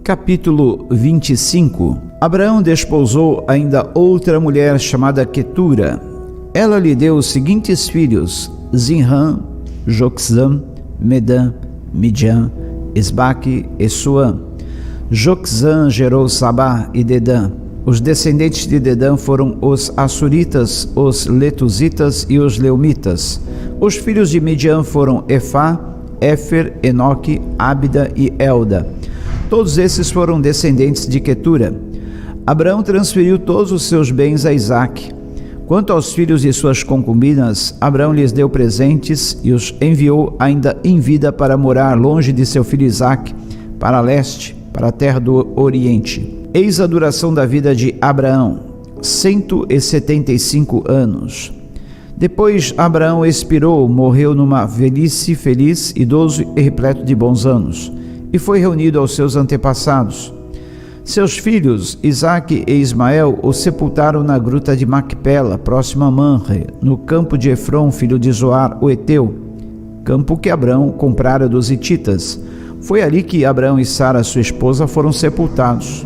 Capítulo 25. Abraão desposou ainda outra mulher chamada Quetura. Ela lhe deu os seguintes filhos: Zinrã, Joxã, Medã, Midian, Esbaque e Suã. Joxã gerou Sabá e Dedã. Os descendentes de Dedã foram os Assuritas, os Letuzitas e os Leumitas. Os filhos de Midian foram Efá, Éfer, Enoque, Ábida e Elda. Todos esses foram descendentes de Quetura. Abraão transferiu todos os seus bens a Isaque. Quanto aos filhos de suas concubinas, Abraão lhes deu presentes e os enviou ainda em vida para morar longe de seu filho Isaque, para leste, para a terra do Oriente. Eis a duração da vida de Abraão, 175 anos. Depois Abraão expirou, morreu numa velhice feliz, idoso e repleto de bons anos, e foi reunido aos seus antepassados. Seus filhos, Isaque e Ismael, o sepultaram na gruta de Macpela, próximo a Manre, no campo de Efron, filho de Zoar, o Eteu, campo que Abraão comprara dos hititas. Foi ali que Abraão e Sara, sua esposa, foram sepultados.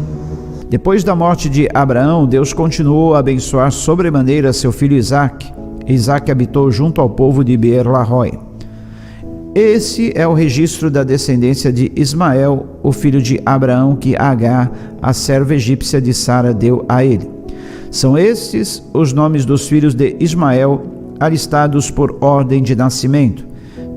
Depois da morte de Abraão, Deus continuou a abençoar sobremaneira seu filho Isaque. Isaque habitou junto ao povo de Beer-Lahai. Esse é o registro da descendência de Ismael, o filho de Abraão, que Agar, a serva egípcia de Sara, deu a ele. São estes os nomes dos filhos de Ismael, alistados por ordem de nascimento: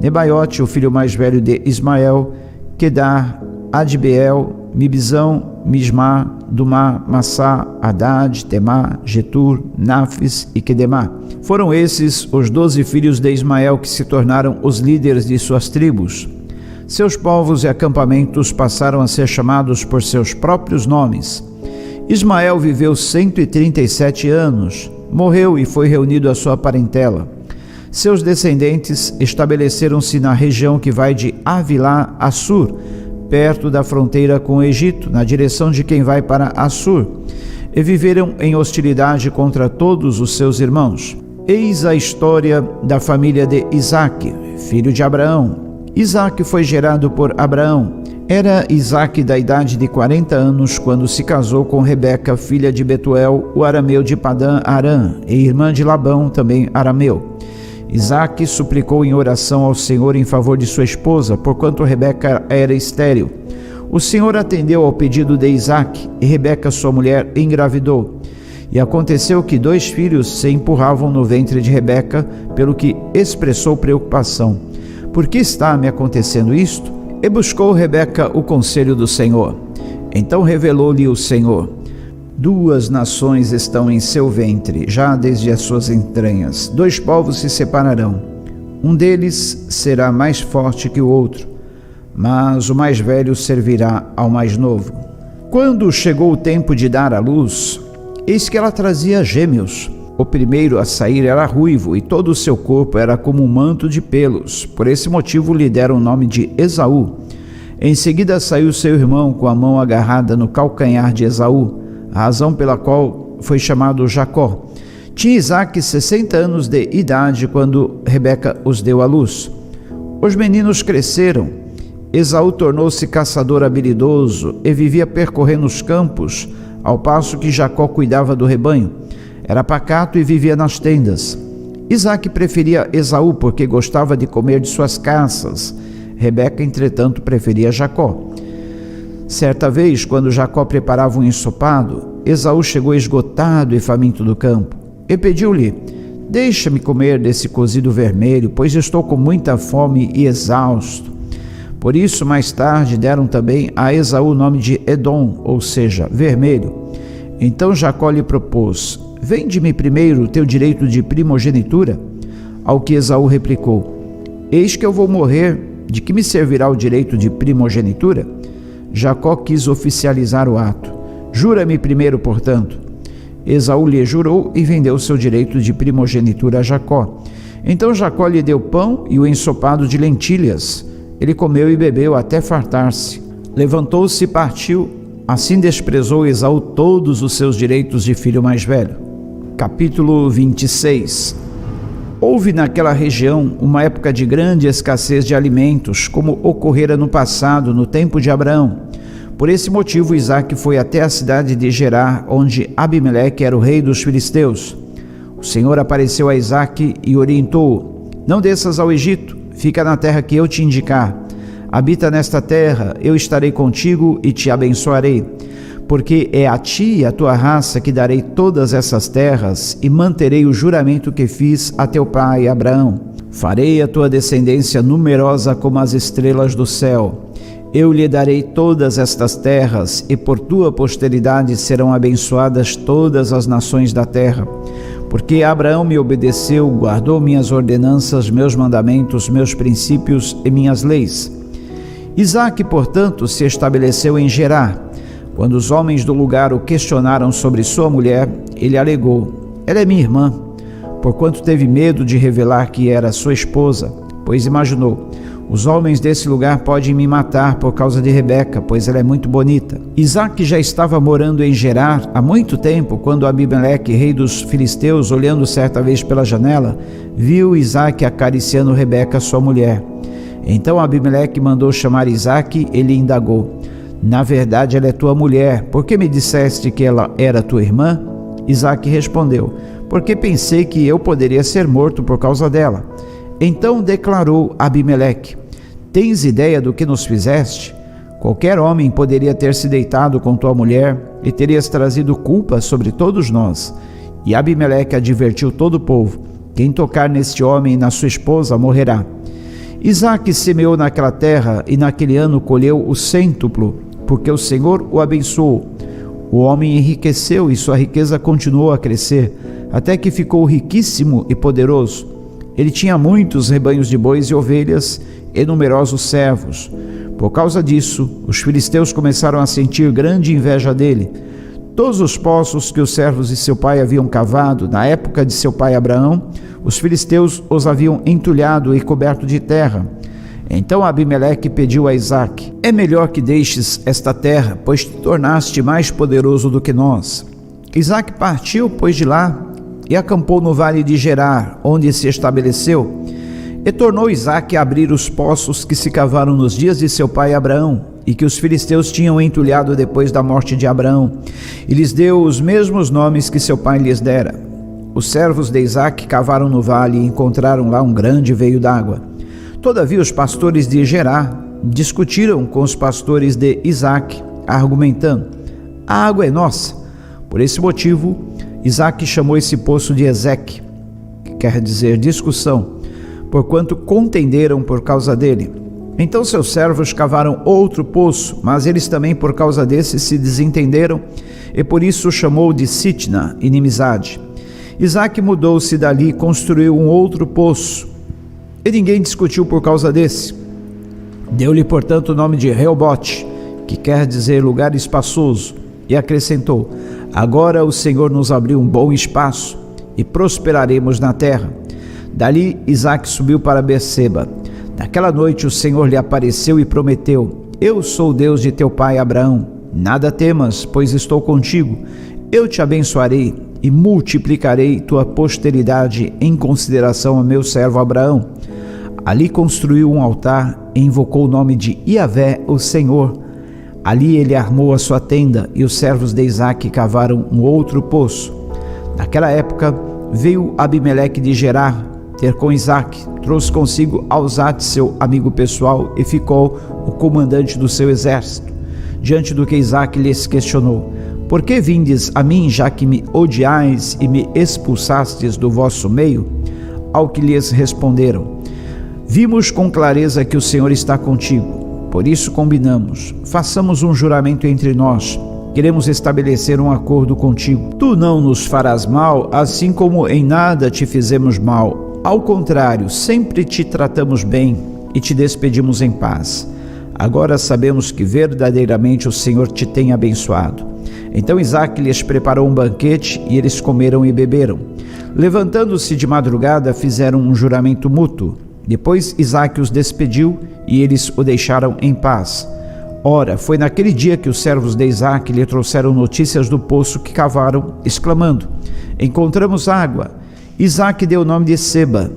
Nebaiote, o filho mais velho de Ismael, Quedar, Adbeel, Mibzão, Mismá, Dumá, Massá, Haddad, Temá, Getur, Nafis e Quedemá. Foram esses os 12 filhos de Ismael que se tornaram os líderes de suas tribos. Seus povos e acampamentos passaram a ser chamados por seus próprios nomes. Ismael viveu 137 anos, morreu e foi reunido à sua parentela. Seus descendentes estabeleceram-se na região que vai de Avilá a Sur, perto da fronteira com o Egito, na direção de quem vai para Assur, e viveram em hostilidade contra todos os seus irmãos. Eis a história da família de Isaque, filho de Abraão. Isaque foi gerado por Abraão. Era Isaque da idade de 40 anos quando se casou com Rebeca, filha de Betuel, o arameu de Padã Arã, e irmã de Labão, também arameu. Isaque suplicou em oração ao Senhor em favor de sua esposa, porquanto Rebeca era estéril. O Senhor atendeu ao pedido de Isaque, e Rebeca, sua mulher, engravidou. E aconteceu que 2 filhos se empurravam no ventre de Rebeca, pelo que expressou preocupação. Por que está me acontecendo isto? E buscou Rebeca o conselho do Senhor. Então revelou-lhe o Senhor: 2 nações estão em seu ventre, já desde as suas entranhas. 2 povos se separarão. Um deles será mais forte que o outro, mas o mais velho servirá ao mais novo. Quando chegou o tempo de dar à luz, eis que ela trazia gêmeos. O primeiro a sair era ruivo, e todo o seu corpo era como um manto de pelos. Por esse motivo lhe deram o nome de Esaú. Em seguida saiu seu irmão com a mão agarrada no calcanhar de Esaú, a razão pela qual foi chamado Jacó. Tinha Isaque 60 anos de idade quando Rebeca os deu à luz. Os meninos cresceram. Esaú tornou-se caçador habilidoso e vivia percorrendo os campos, ao passo que Jacó cuidava do rebanho. Era pacato e vivia nas tendas. Isaque preferia Esaú porque gostava de comer de suas caças. Rebeca, entretanto, preferia Jacó. Certa vez, quando Jacó preparava um ensopado, Esaú chegou esgotado e faminto do campo, e pediu-lhe: deixa-me comer desse cozido vermelho, pois estou com muita fome e exausto. Por isso, mais tarde, deram também a Esaú o nome de Edom, ou seja, vermelho. Então Jacó lhe propôs: vende-me primeiro o teu direito de primogenitura. Ao que Esaú replicou: eis que eu vou morrer, de que me servirá o direito de primogenitura? Jacó quis oficializar o ato. Jura-me primeiro, portanto. Esaú lhe jurou e vendeu seu direito de primogenitura a Jacó. Então Jacó lhe deu pão e o ensopado de lentilhas. Ele comeu e bebeu até fartar-se. Levantou-se e partiu. Assim desprezou Esaú todos os seus direitos de filho mais velho. Capítulo 26. Houve naquela região uma época de grande escassez de alimentos, como ocorrera no passado, no tempo de Abraão. Por esse motivo, Isaque foi até a cidade de Gerar, onde Abimeleque era o rei dos filisteus. O Senhor apareceu a Isaque e orientou-o: não desças ao Egito, fica na terra que eu te indicar. Habita nesta terra, eu estarei contigo e te abençoarei, porque é a ti e à tua raça que darei todas essas terras e manterei o juramento que fiz a teu pai Abraão. Farei a tua descendência numerosa como as estrelas do céu. Eu lhe darei todas estas terras e por tua posteridade serão abençoadas todas as nações da terra. Porque Abraão me obedeceu, guardou minhas ordenanças, meus mandamentos, meus princípios e minhas leis. Isaque, portanto, se estabeleceu em Gerar. Quando os homens do lugar o questionaram sobre sua mulher, ele alegou: ela é minha irmã, porquanto teve medo de revelar que era sua esposa, pois imaginou: os homens desse lugar podem me matar por causa de Rebeca, pois ela é muito bonita. Isaque já estava morando em Gerar há muito tempo, quando Abimeleque, rei dos filisteus, olhando certa vez pela janela, viu Isaque acariciando Rebeca, sua mulher. Então Abimeleque mandou chamar Isaque e lhe indagou: na verdade ela é tua mulher, por que me disseste que ela era tua irmã? Isaque respondeu: porque pensei que eu poderia ser morto por causa dela. Então declarou Abimeleque: tens ideia do que nos fizeste? Qualquer homem poderia ter se deitado com tua mulher e terias trazido culpa sobre todos nós. E Abimeleque advertiu todo o povo: quem tocar neste homem e na sua esposa morrerá. Isaque semeou naquela terra e naquele ano colheu o cêntuplo, porque o Senhor o abençoou. O homem enriqueceu e sua riqueza continuou a crescer, até que ficou riquíssimo e poderoso. Ele tinha muitos rebanhos de bois e ovelhas e numerosos servos. Por causa disso, os filisteus começaram a sentir grande inveja dele. Todos os poços que os servos de seu pai haviam cavado na época de seu pai Abraão, os filisteus os haviam entulhado e coberto de terra. Então Abimeleque pediu a Isaque: é melhor que deixes esta terra, pois te tornaste mais poderoso do que nós. Isaque partiu, pois, de lá e acampou no vale de Gerar, onde se estabeleceu. E tornou Isaque a abrir os poços que se cavaram nos dias de seu pai Abraão, e que os filisteus tinham entulhado depois da morte de Abraão, e lhes deu os mesmos nomes que seu pai lhes dera. Os servos de Isaque cavaram no vale e encontraram lá um grande veio d'água. Todavia os pastores de Gerar discutiram com os pastores de Isaque, argumentando: a água é nossa. Por esse motivo, Isaque chamou esse poço de Ezeque, que quer dizer discussão, porquanto contenderam por causa dele. Então seus servos cavaram outro poço, mas eles também por causa desse se desentenderam, e por isso o chamou de Sitna, inimizade. Isaque mudou-se dali e construiu um outro poço, e ninguém discutiu por causa desse. Deu-lhe, portanto, o nome de Reobote, que quer dizer lugar espaçoso, e acrescentou: agora o Senhor nos abriu um bom espaço, e prosperaremos na terra. Dali Isaque subiu para Berseba. Naquela noite o Senhor lhe apareceu e prometeu: eu sou o Deus de teu pai Abraão. Nada temas, pois estou contigo. Eu te abençoarei e multiplicarei tua posteridade em consideração a meu servo Abraão. Ali construiu um altar e invocou o nome de Iavé, o Senhor. Ali ele armou a sua tenda e os servos de Isaque cavaram um outro poço. Naquela época veio Abimeleque de Gerar ter com Isaque, trouxe consigo Alzate, seu amigo pessoal, e ficou o comandante do seu exército. Diante do que Isaque lhes questionou: por que vindes a mim, já que me odiais e me expulsastes do vosso meio? Ao que lhes responderam: vimos com clareza que o Senhor está contigo, por isso combinamos, façamos um juramento entre nós, queremos estabelecer um acordo contigo. Tu não nos farás mal, assim como em nada te fizemos mal. Ao contrário, sempre te tratamos bem e te despedimos em paz. Agora sabemos que verdadeiramente o Senhor te tem abençoado. Então Isaque lhes preparou um banquete e eles comeram e beberam. Levantando-se de madrugada, fizeram um juramento mútuo. Depois Isaque os despediu e eles o deixaram em paz. Ora, foi naquele dia que os servos de Isaque lhe trouxeram notícias do poço que cavaram, exclamando: encontramos água. Isaque deu o nome de Seba,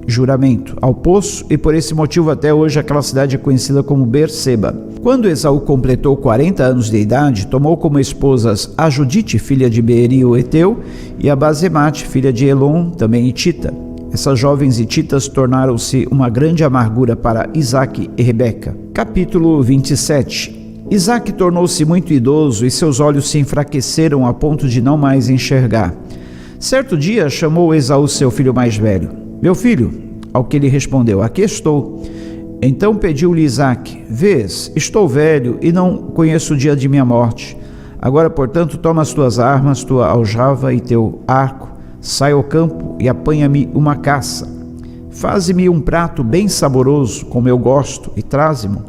juramento ao poço, e por esse motivo até hoje aquela cidade é conhecida como Berseba. Quando Esaú completou 40 anos de idade, tomou como esposas a Judite, filha de Beeri o Eteu, e a Basemate, filha de Elon, também hitita. Essas jovens hititas tornaram-se uma grande amargura para Isaque e Rebeca. Capítulo 27. Isaque tornou-se muito idoso e seus olhos se enfraqueceram a ponto de não mais enxergar. Certo dia chamou Esaú seu filho mais velho. Meu filho, ao que ele respondeu, aqui estou. Então pediu-lhe Isaque, vês, estou velho e não conheço o dia de minha morte. Agora, portanto, toma as tuas armas, tua aljava e teu arco, sai ao campo e apanha-me uma caça. Faze-me um prato bem saboroso, como eu gosto, e traze-mo,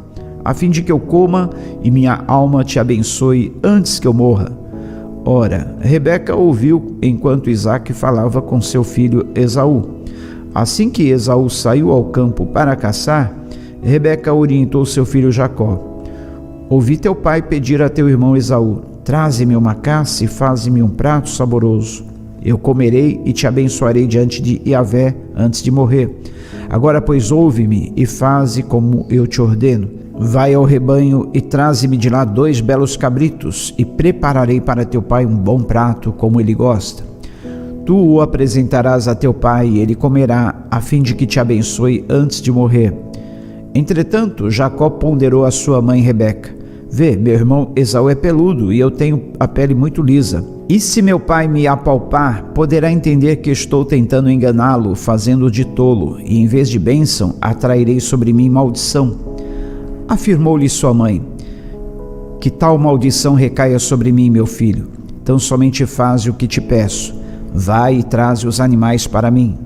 a fim de que eu coma e minha alma te abençoe antes que eu morra. Ora, Rebeca ouviu enquanto Isaque falava com seu filho Esaú. Assim que Esaú saiu ao campo para caçar, Rebeca orientou seu filho Jacó. Ouvi teu pai pedir a teu irmão Esaú, traze-me uma caça e faze-me um prato saboroso. Eu comerei e te abençoarei diante de Yahvé antes de morrer. Agora, pois, ouve-me e faze como eu te ordeno. Vai ao rebanho e traze-me de lá 2 belos cabritos, e prepararei para teu pai um bom prato, como ele gosta. Tu o apresentarás a teu pai, e ele comerá, a fim de que te abençoe antes de morrer. Entretanto, Jacó ponderou a sua mãe Rebeca. Vê, meu irmão Esaú é peludo, e eu tenho a pele muito lisa. E se meu pai me apalpar, poderá entender que estou tentando enganá-lo, fazendo-o de tolo, e em vez de bênção, atrairei sobre mim maldição. Afirmou-lhe sua mãe, que tal maldição recaia sobre mim, meu filho. Então somente faze o que te peço. Vai e traze os animais para mim.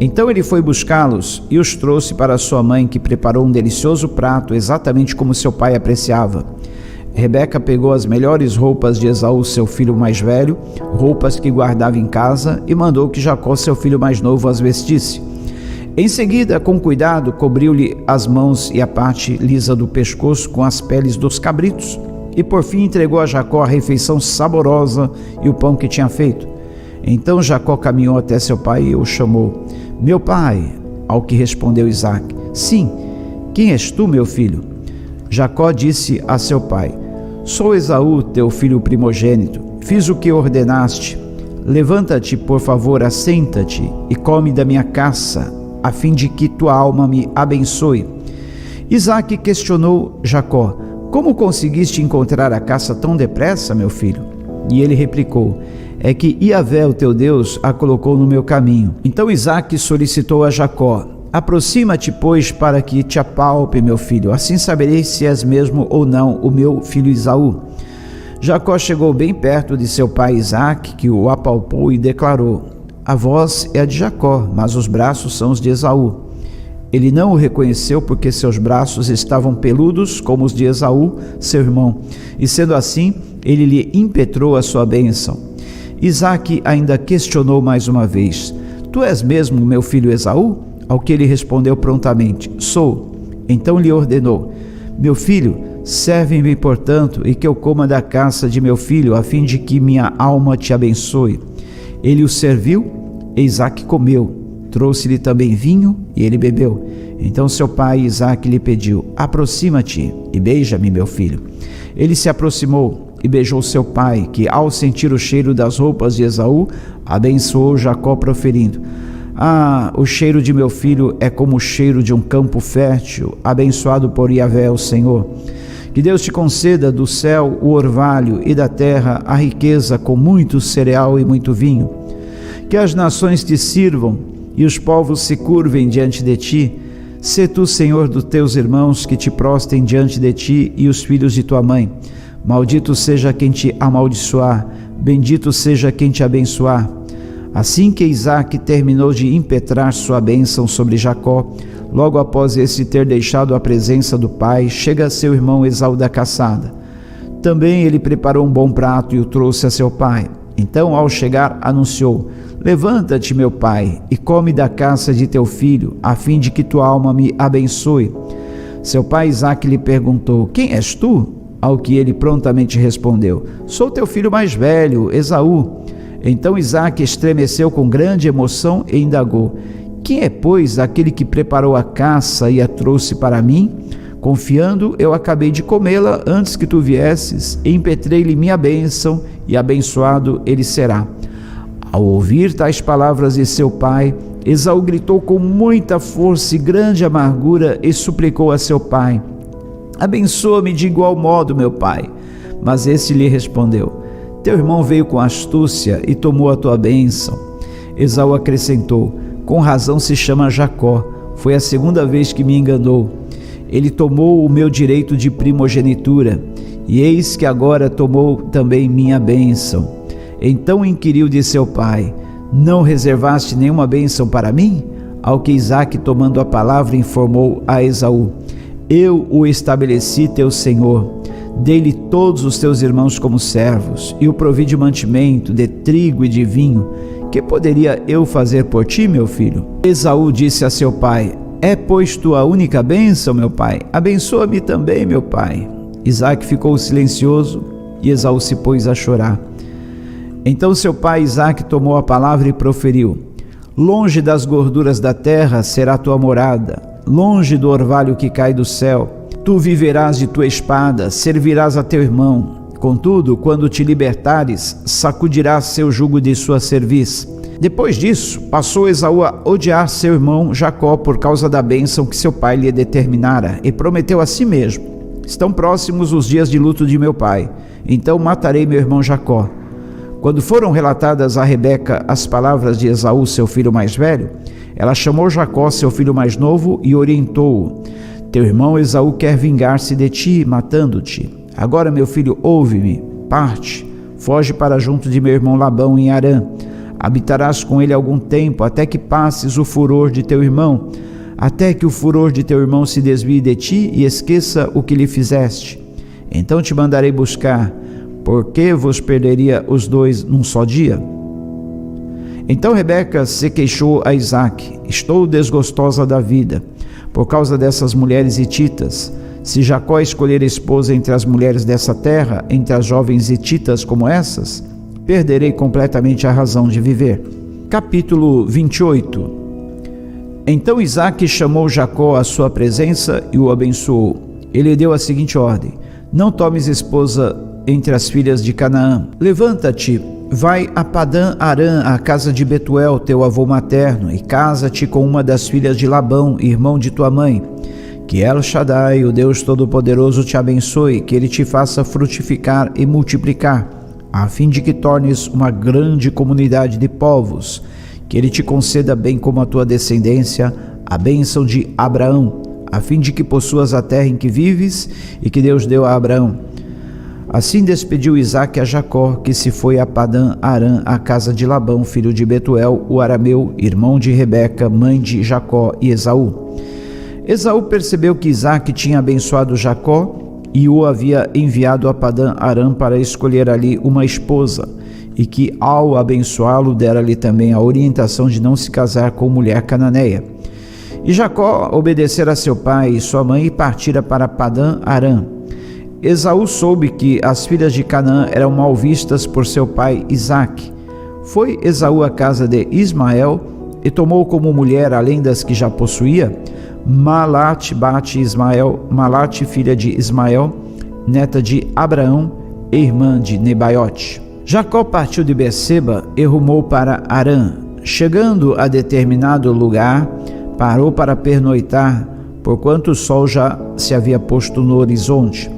Então ele foi buscá-los e os trouxe para sua mãe, que preparou um delicioso prato, exatamente como seu pai apreciava. Rebeca pegou as melhores roupas de Esaú, seu filho mais velho, roupas que guardava em casa, e mandou que Jacó, seu filho mais novo, as vestisse. Em seguida, com cuidado, cobriu-lhe as mãos e a parte lisa do pescoço com as peles dos cabritos, e por fim entregou a Jacó a refeição saborosa e o pão que tinha feito. Então Jacó caminhou até seu pai e o chamou. Meu pai, ao que respondeu Isaque. Sim, quem és tu, meu filho? Jacó disse a seu pai, sou Esaú, teu filho primogênito, fiz o que ordenaste. Levanta-te, por favor, assenta-te e come da minha caça, a fim de que tua alma me abençoe. Isaque questionou Jacó, como conseguiste encontrar a caça tão depressa, meu filho? E ele replicou, é que Yahvé, o teu Deus, a colocou no meu caminho. Então Isaque solicitou a Jacó, aproxima-te, pois, para que te apalpe, meu filho, assim saberei se és mesmo ou não o meu filho Esaú. Jacó chegou bem perto de seu pai Isaque, que o apalpou e declarou, a voz é a de Jacó, mas os braços são os de Esaú. Ele não o reconheceu porque seus braços estavam peludos como os de Esaú, seu irmão, e sendo assim, ele lhe impetrou a sua bênção. Isaque ainda questionou mais uma vez, tu és mesmo meu filho Esaú? Ao que ele respondeu prontamente, sou. Então lhe ordenou, meu filho, serve-me, portanto, e que eu coma da caça de meu filho, a fim de que minha alma te abençoe. Ele o serviu, e Isaque comeu. Trouxe-lhe também vinho, e ele bebeu. Então seu pai Isaque lhe pediu, aproxima-te e beija-me, meu filho. Ele se aproximou e beijou seu pai, que ao sentir o cheiro das roupas de Esaú, abençoou Jacó proferindo, ah, o cheiro de meu filho é como o cheiro de um campo fértil, abençoado por Yahvé, o Senhor. Que Deus te conceda do céu o orvalho e da terra a riqueza com muito cereal e muito vinho. Que as nações te sirvam e os povos se curvem diante de ti. Sê tu, Senhor, dos teus irmãos que te prostem diante de ti e os filhos de tua mãe. Maldito seja quem te amaldiçoar, bendito seja quem te abençoar. Assim que Isaque terminou de impetrar sua bênção sobre Jacó, logo após esse ter deixado a presença do pai, chega seu irmão Esaú da caçada. Também ele preparou um bom prato e o trouxe a seu pai. Então, ao chegar, anunciou, levanta-te, meu pai, e come da caça de teu filho, a fim de que tua alma me abençoe. Seu pai Isaque lhe perguntou, quem és tu? Ao que ele prontamente respondeu, sou teu filho mais velho, Esaú. Então Isaque estremeceu com grande emoção e indagou, quem é, pois, aquele que preparou a caça e a trouxe para mim? Confiando, eu acabei de comê-la antes que tu viesses, e impetrei-lhe minha bênção, e abençoado ele será. Ao ouvir tais palavras de seu pai, Esaú gritou com muita força e grande amargura e suplicou a seu pai: abençoa-me de igual modo, meu pai. Mas este lhe respondeu: teu irmão veio com astúcia e tomou a tua bênção. Esaú acrescentou: com razão se chama Jacó, foi a segunda vez que me enganou. Ele tomou o meu direito de primogenitura, e eis que agora tomou também minha bênção. Então inquiriu de seu pai: não reservaste nenhuma bênção para mim? Ao que Isaque, tomando a palavra, informou a Esaú: eu o estabeleci teu senhor, dei-lhe todos os teus irmãos como servos, e o provi de mantimento, de trigo e de vinho. Que poderia eu fazer por ti, meu filho? Esaú disse a seu pai: é, pois, tua única bênção, meu pai? Abençoa-me também, meu pai. Isaque ficou silencioso e Esaú se pôs a chorar. Então seu pai Isaque tomou a palavra e proferiu: longe das gorduras da terra será tua morada, longe do orvalho que cai do céu. Tu viverás de tua espada, servirás a teu irmão. Contudo, quando te libertares, sacudirás seu jugo de sua cerviz. Depois disso, passou Esaú a odiar seu irmão Jacó por causa da bênção que seu pai lhe determinara, e prometeu a si mesmo: estão próximos os dias de luto de meu pai, então matarei meu irmão Jacó. Quando foram relatadas a Rebeca as palavras de Esaú, seu filho mais velho, ela chamou Jacó, seu filho mais novo, e orientou-o: teu irmão Esaú quer vingar-se de ti, matando-te. Agora, meu filho, ouve-me, parte, foge para junto de meu irmão Labão em Harã. Habitarás com ele algum tempo, até que passes o furor de teu irmão, até que o furor de teu irmão se desvie de ti e esqueça o que lhe fizeste. Então te mandarei buscar, porque vos perderia os dois num só dia? Então Rebeca se queixou a Isaque: estou desgostosa da vida, por causa dessas mulheres hititas. Se Jacó escolher esposa entre as mulheres dessa terra, entre as jovens hititas como essas, perderei completamente a razão de viver. Capítulo 28. Então Isaque chamou Jacó à sua presença e o abençoou. Ele deu a seguinte ordem: não tomes esposa entre as filhas de Canaã. Levanta-te, vai a Padã Arã, à casa de Betuel, teu avô materno, e casa-te com uma das filhas de Labão, irmão de tua mãe. Que El Shaddai, o Deus Todo-Poderoso, te abençoe, que ele te faça frutificar e multiplicar, a fim de que tornes uma grande comunidade de povos, que ele te conceda, bem como a tua descendência, a bênção de Abraão, a fim de que possuas a terra em que vives e que Deus deu a Abraão. Assim despediu Isaque a Jacó, que se foi a Padã Arã, à casa de Labão, filho de Betuel, o arameu, irmão de Rebeca, mãe de Jacó e Esaú. Esaú percebeu que Isaque tinha abençoado Jacó e o havia enviado a Padã Arã para escolher ali uma esposa, e que, ao abençoá-lo, dera-lhe também a orientação de não se casar com mulher cananeia. E Jacó obedecera a seu pai e sua mãe e partira para Padã Arã. Esaú soube que as filhas de Canaã eram mal vistas por seu pai Isaque. Foi Esaú à casa de Ismael e tomou como mulher, além das que já possuía, Malate bate Ismael, Malate filha de Ismael, neta de Abraão e irmã de Nebaiote. Jacó partiu de Berseba e rumou para Harã. Chegando a determinado lugar, parou para pernoitar, porquanto o sol já se havia posto no horizonte.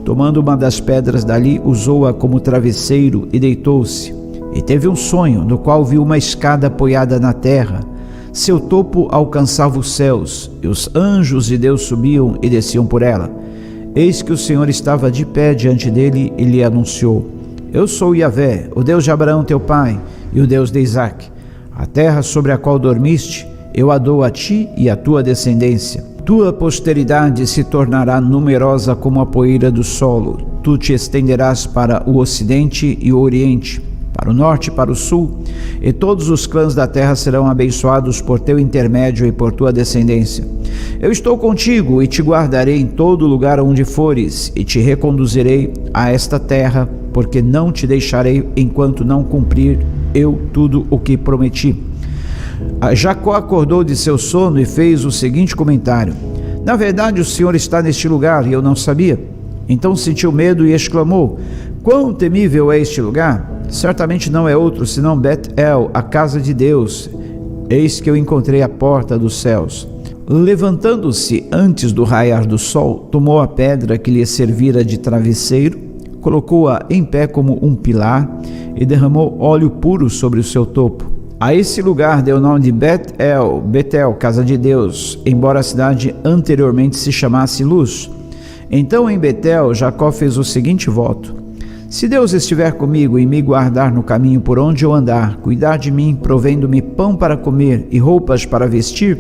Tomando uma das pedras dali, usou-a como travesseiro e deitou-se. E teve um sonho, no qual viu uma escada apoiada na terra. Seu topo alcançava os céus, e os anjos de Deus subiam e desciam por ela. Eis que o Senhor estava de pé diante dele e lhe anunciou: eu sou Yahvé, o Deus de Abraão teu pai, e o Deus de Isaque. A terra sobre a qual dormiste, eu a dou a ti e à tua descendência. Tua posteridade se tornará numerosa como a poeira do solo. Tu te estenderás para o ocidente e o oriente, para o norte e para o sul, e todos os clãs da terra serão abençoados por teu intermédio e por tua descendência. Eu estou contigo e te guardarei em todo lugar onde fores, e te reconduzirei a esta terra, porque não te deixarei enquanto não cumprir eu tudo o que prometi. Jacó acordou de seu sono e fez o seguinte comentário: na verdade, o Senhor está neste lugar e eu não sabia. Então sentiu medo e exclamou: quão temível é este lugar! Certamente não é outro senão Bet-El, a casa de Deus. Eis que eu encontrei a porta dos céus. Levantando-se antes do raiar do sol, tomou a pedra que lhe servira de travesseiro, colocou-a em pé como um pilar e derramou óleo puro sobre o seu topo. A esse lugar deu o nome de Bet-El, Betel, casa de Deus, embora a cidade anteriormente se chamasse Luz. Então em Betel, Jacó fez o seguinte voto: se Deus estiver comigo e me guardar no caminho por onde eu andar, cuidar de mim, provendo-me pão para comer e roupas para vestir,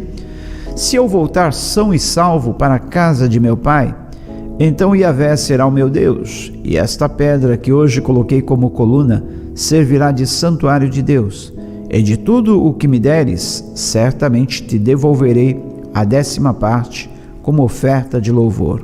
se eu voltar são e salvo para a casa de meu pai, então Yahvé será o meu Deus, e esta pedra que hoje coloquei como coluna servirá de santuário de Deus. E de tudo o que me deres, certamente te devolverei a 10ª parte como oferta de louvor.